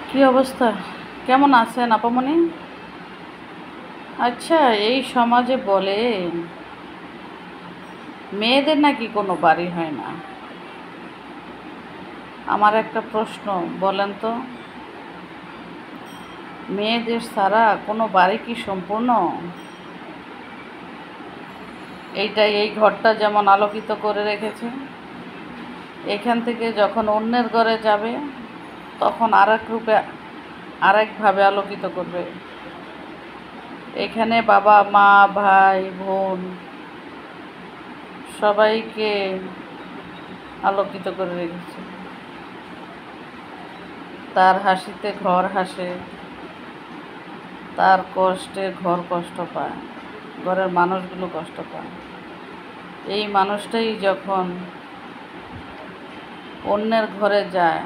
কি অবস্থা? কেমন আছেন আপামনি? আচ্ছা, এই সমাজে বলে মেয়েদের নাকি কোনো বাড়ি হয় না। আমার একটা প্রশ্ন, বলেন তো, মেয়েদের ছাড়া কোনো বাড়ি কি সম্পূর্ণ? এই ঘরটা যেমন আলোকিত করে রেখেছে, এখান থেকে যখন অন্যের ঘরে যাবে তখন আরেক রূপে আরেকভাবে আলোকিত করবে। এখানে বাবা মা ভাই বোন সবাইকে আলোকিত করে রেখেছে। তার হাসিতে ঘর হাসে, তার কষ্টে ঘর কষ্ট পায়, ঘরের মানুষগুলো কষ্ট পায়। এই মানুষটাই যখন অন্যের ঘরে যায়,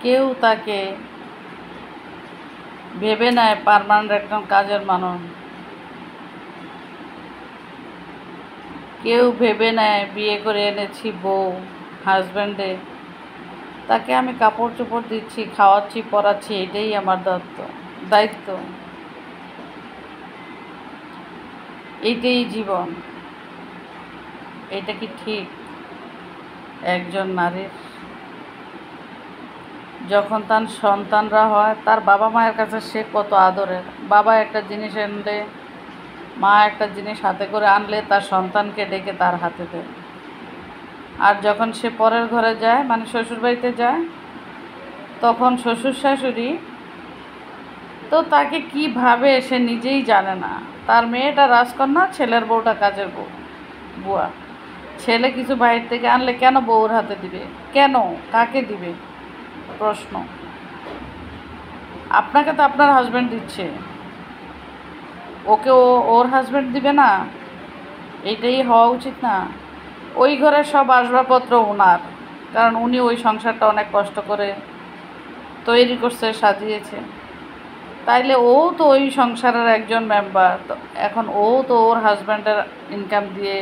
কেউ তাকে ভেবে নেয় পার্মানেন্ট একজন কাজের মানুষ, কেউ ভেবে নেয় বিয়ে করে এনেছি বউ হাজব্যান্ডে, তাকে আমি কাপড় চোপড় দিচ্ছি, খাওয়াচ্ছি, পরাচ্ছি, এটাই আমার দায়িত্ব, এইটাই জীবন। এটা কি ঠিক একজন নারীর? যখন তার সন্তানরা হয়, তার বাবা মায়ের কাছে সে কত আদরের। বাবা একটা জিনিস আনলে, মা একটা জিনিস হাতে করে আনলে তার সন্তানকে ডেকে তার হাতে দেয়। আর যখন সে পরের ঘরে যায়, মানে শ্বশুরবাড়িতে যায়, তখন শ্বশুর শাশুড়ি তো তাকে কি ভাবে সে নিজেই জানে না। তার মেয়েটা রাজকন্যা, ছেলের বউটা কাজের বুয়া। ছেলে কিছু বাইরে থেকে আনলে কেন বউর হাতে দিবে? কেন? কাকে দিবে? প্রশ্ন। আপনাকে তো আপনার হাজব্যান্ড দিচ্ছে, ওকে ওর হাজব্যান্ড দিবে না? এইটাই হওয়া উচিত না? ওই ঘরের সব আসবাবপত্র ওনার, কারণ উনি ওই সংসারটা অনেক কষ্ট করে তৈরি করছে, সাজিয়েছে। তাইলে ও তো ওই সংসারের একজন মেম্বার, তো এখন ও তো ওর হাজব্যান্ডের ইনকাম দিয়ে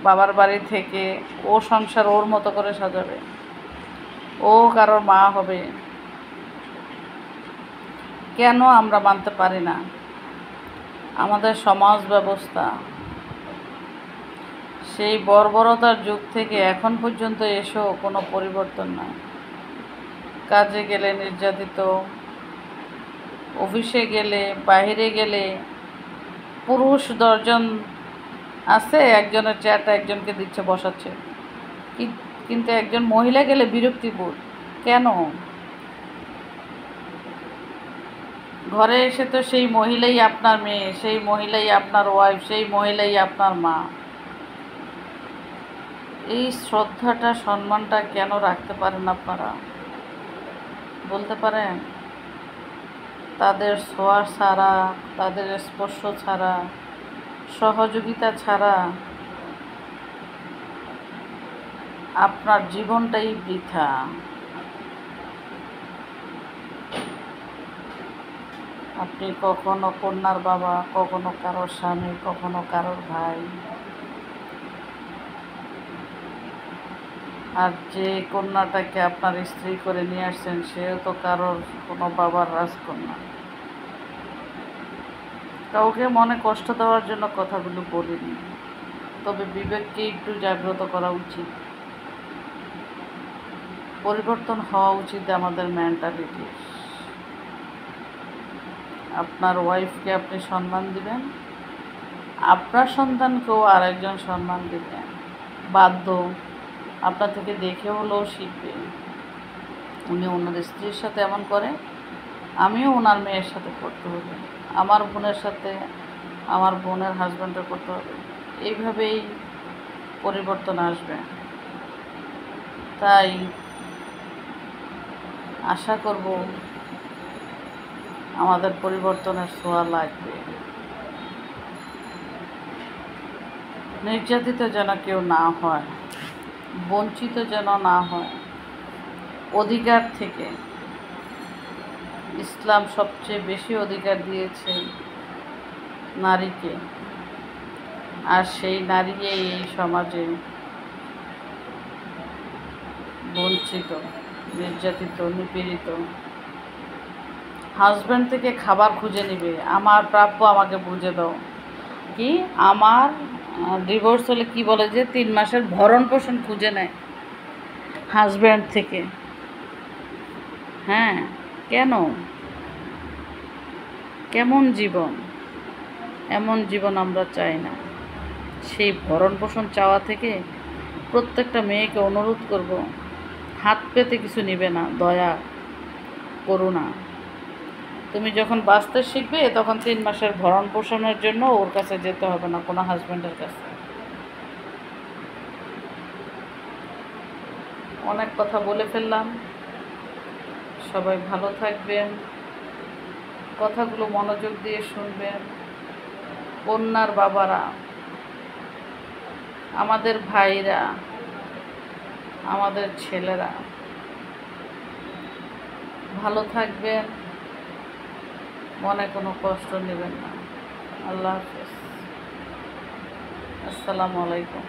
বাবার বাড়ি থেকে ও সংসার ওর মতো করে সাজাবে, ও কারোর মা হবে। কেন আমরা মানতে পারি না? আমাদের সমাজ ব্যবস্থা সেই বর্বরতার যুগ থেকে এখন পর্যন্ত এসেও কোনো পরিবর্তন নাই। কাজে গেলে নির্যাতিত, অফিসে গেলে, বাইরে গেলে পুরুষ 10 জন আছে, একজনের চেয়ারটা একজনকে দিচ্ছে, বসাচ্ছে, কিন্তু একজন মহিলা গেলে বিরক্তিবোধ। কেন? ঘরে এসে তো সেই মহিলাই আপনার মেয়ে, সেই মহিলাই আপনার ওয়াইফ, সেই মহিলাই আপনার মা। এই শ্রদ্ধাটা, সম্মানটা কেন রাখতে পারেন আপনারা? বলতে পারেন? তাদের ছোঁয়া ছাড়া, তাদের স্পর্শ ছাড়া, সহযোগিতা ছাড়া আপনার জীবনটাই বৃথা। আপনি কখনো কন্যার বাবা, কখনো কারোর স্বামী, কখনো কারোর ভাই। আর যে কন্যাটাকে আপনার স্ত্রী করে নিয়ে আসছেন, সেও তো কারোর কোনো বাবার রাজকন্যা। কাউকে মনে কষ্ট দেওয়ার জন্য কথাগুলো বলিনি, তবে বিবেককে একটু জাগ্রত করা উচিত। পরিবর্তন হওয়া উচিত আমাদের মেন্টালিটি। আপনার ওয়াইফকে আপনি সম্মান দিবেন, আপনার সন্তানকেও আরেকজন সম্মান দিবেন, বাধ্য। আপনার থেকে দেখে হলেও শিখবে। উনি ওনার স্ত্রীর সাথে এমন করে, আমিও ওনার মেয়ের সাথে করতে হবে, আমার বোনের সাথে আমার বোনের হাজব্যান্ডের করতে হবে। এইভাবেই পরিবর্তন আসবে। তাই আশা করব আমাদের পরিবর্তনের ছোঁয়া লাগবে। নির্যাতিত যেন কেউ না হয়, বঞ্চিত যেন না হয় অধিকার থেকে। ইসলাম সবচেয়ে বেশি অধিকার দিয়েছে নারীকে, আর সেই নারী এই সমাজে বঞ্চিত। নির্যাতিত নিপীড়িত, হাজব্যান্ড থেকে খাবার খুঁজে নিবে, আমার প্রাপ্য আমাকে বুঝে দাও। কি আমার ডিভোর্স হলে কি বলে যে 3 মাসের ভরণ পোষণ খুঁজে নেয় হাজব্যান্ড থেকে। হ্যাঁ, কেন? কেমন জীবন? এমন জীবন আমরা চাই না। সেই ভরণ পোষণ চাওয়া থেকে প্রত্যেকটা মেয়েকে অনুরোধ করব, হাত পেতে কিছু নিবে না, দয়া করুণা। তুমি যখন বাঁচতে শিখবে তখন 3 মাসের ভরণ পোষণের জন্য ওর কাছে যেতে হবে না, কোনো হাজব্যান্ডের কাছে। অনেক কথা বলে ফেললাম, সবাই ভালো থাকবেন, কথাগুলো মনোযোগ দিয়ে শুনবেন। কন্যার বাবারা, আমাদের ভাইরা, আমাদের ছেলেরা ভালো থাকবেন, মনে কোনো কষ্ট নেবেন না। আল্লাহ হাফেজ, আসসালামু আলাইকুম।